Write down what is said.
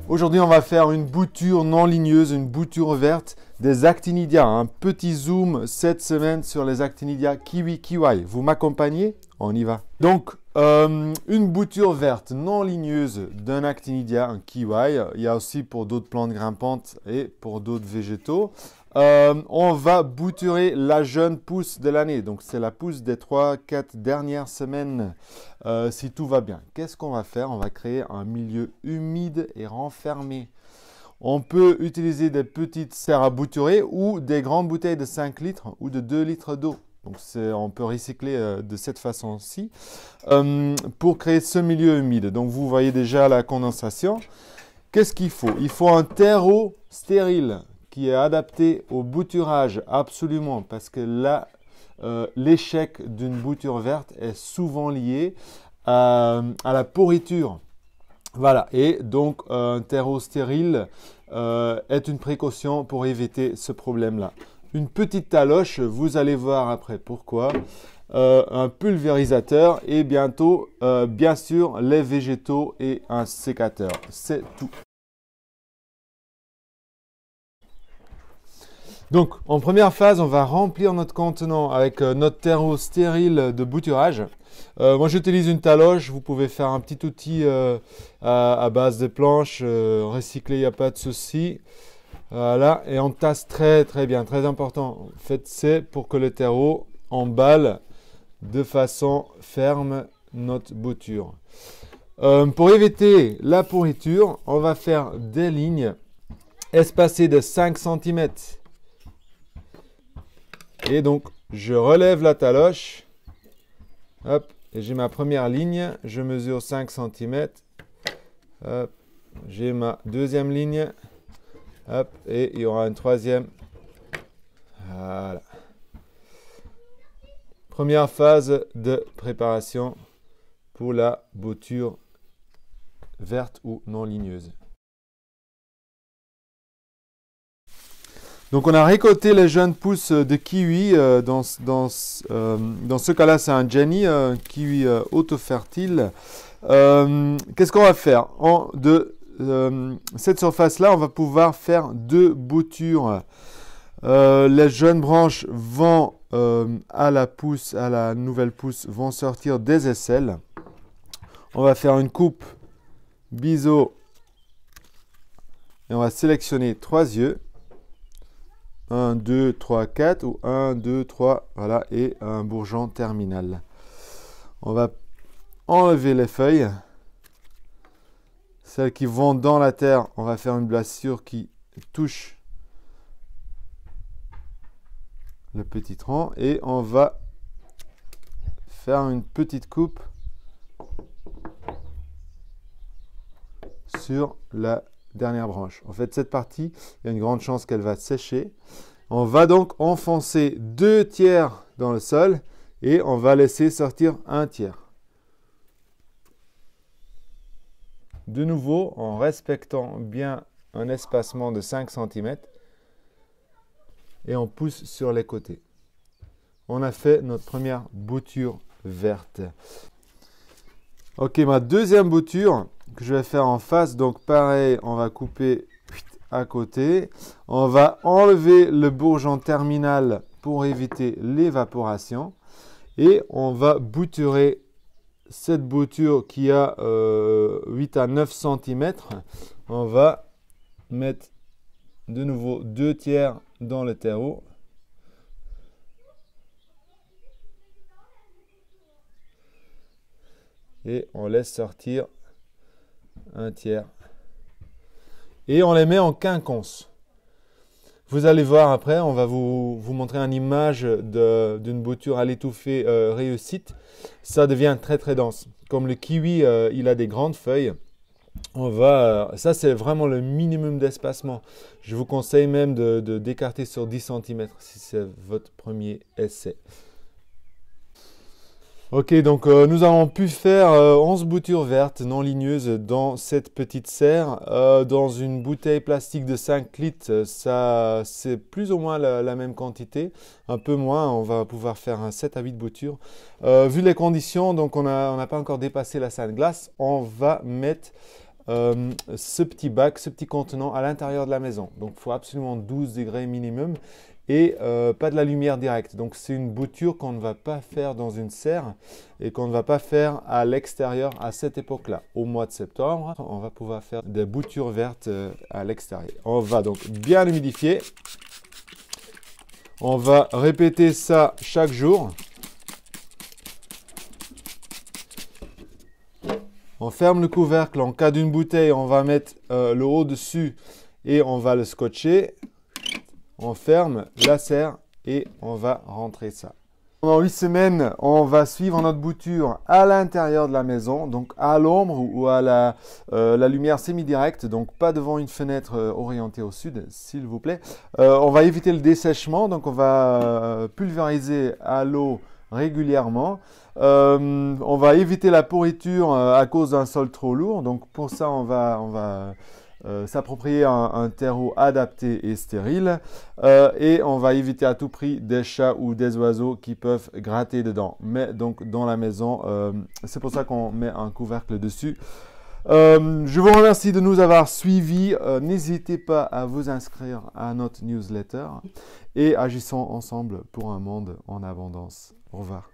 Aujourd'hui, on va faire une bouture non ligneuse, une bouture verte des actinidia. Un petit zoom cette semaine sur les actinidia kiwi kiwi. Vous m'accompagnez? On y va. Donc, une bouture verte non ligneuse d'un actinidia, un kiwi. Il y a aussi pour d'autres plantes grimpantes et pour d'autres végétaux. On va bouturer la jeune pousse de l'année. Donc, c'est la pousse des 3-4 dernières semaines, si tout va bien. Qu'est-ce qu'on va faire? On va créer un milieu humide et renfermé. On peut utiliser des petites serres à bouturer ou des grandes bouteilles de 5 litres ou de 2 litres d'eau. Donc, on peut recycler de cette façon-ci pour créer ce milieu humide. Donc, vous voyez déjà la condensation. Qu'est-ce qu'il faut? Il faut un terreau stérile qui est adapté au bouturage, absolument, parce que là, l'échec d'une bouture verte est souvent lié à la pourriture. Voilà, et donc un terreau stérile est une précaution pour éviter ce problème-là. Une petite taloche, vous allez voir après pourquoi, un pulvérisateur et bientôt, bien sûr, les végétaux et un sécateur. C'est tout. Donc, en première phase, on va remplir notre contenant avec notre terreau stérile de bouturage. Moi, j'utilise une taloche. Vous pouvez faire un petit outil à base de planches recyclées, il n'y a pas de souci. Voilà, et on tasse très très bien, très important. Faites c'est pour que le terreau emballe de façon ferme notre bouture. Pour éviter la pourriture, on va faire des lignes espacées de 5 cm. Et donc, je relève la taloche. Hop, et j'ai ma première ligne. Je mesure 5 cm. Hop, j'ai ma deuxième ligne. Hop, et il y aura une troisième. Voilà. Première phase de préparation pour la bouture verte ou non ligneuse. Donc, on a récolté les jeunes pousses de kiwi. Dans ce cas-là, c'est un Jenny, kiwi auto-fertile. Qu'est-ce qu'on va faire? De cette surface-là, on va pouvoir faire deux boutures. Les jeunes branches vont à la nouvelle pousse, vont sortir des aisselles. On va faire une coupe biseau et on va sélectionner 3 yeux. 1, 2, 3, 4 ou 1, 2, 3, voilà, et un bourgeon terminal. On va enlever les feuilles. Celles qui vont dans la terre, on va faire une blessure qui touche le petit tronc et on va faire une petite coupe sur la dernière branche. En fait, cette partie, il y a une grande chance qu'elle va sécher. On va donc enfoncer 2 tiers dans le sol et on va laisser sortir 1 tiers. De nouveau, en respectant bien un espacement de 5 cm et on pousse sur les côtés. On a fait notre première bouture verte. Ok, ma deuxième bouture que je vais faire en face, donc pareil, on va couper à côté. On va enlever le bourgeon terminal pour éviter l'évaporation. Et on va bouturer cette bouture qui a 8 à 9 cm. On va mettre de nouveau 2 tiers dans le terreau. Et on laisse sortir 1 tiers. Et on les met en quinconce. Vous allez voir après, on va vous montrer une image d'une bouture à l'étouffée réussite. Ça devient très très dense. Comme le kiwi, il a des grandes feuilles. Ça, c'est vraiment le minimum d'espacement. Je vous conseille même d'écarter sur 10 cm si c'est votre premier essai. Ok, donc nous avons pu faire 11 boutures vertes non ligneuses dans cette petite serre. Dans une bouteille plastique de 5 litres, ça c'est plus ou moins la même quantité. Un peu moins, on va pouvoir faire un 7 à 8 boutures. Vu les conditions, donc on n'a pas encore dépassé la sainte glace, on va mettre ce petit bac, ce petit contenant à l'intérieur de la maison. Donc, il faut absolument 12 degrés minimum et pas de la lumière directe. Donc, c'est une bouture qu'on ne va pas faire dans une serre et qu'on ne va pas faire à l'extérieur à cette époque-là. Au mois de septembre, on va pouvoir faire des boutures vertes à l'extérieur. On va donc bien humidifier. On va répéter ça chaque jour. On ferme le couvercle. En cas d'une bouteille, on va mettre le haut dessus et on va le scotcher. On ferme la serre et on va rentrer ça. Pendant 8 semaines, on va suivre notre bouture à l'intérieur de la maison, donc à l'ombre ou à la lumière semi-directe, donc pas devant une fenêtre orientée au sud, s'il vous plaît. On va éviter le dessèchement, donc on va pulvériser à l'eau régulièrement. On va éviter la pourriture à cause d'un sol trop lourd. Donc pour ça, on va s'approprier un terreau adapté et stérile. Et on va éviter à tout prix des chats ou des oiseaux qui peuvent gratter dedans. Mais donc dans la maison, c'est pour ça qu'on met un couvercle dessus. Je vous remercie de nous avoir suivis. N'hésitez pas à vous inscrire à notre newsletter et agissons ensemble pour un monde en abondance. Au revoir.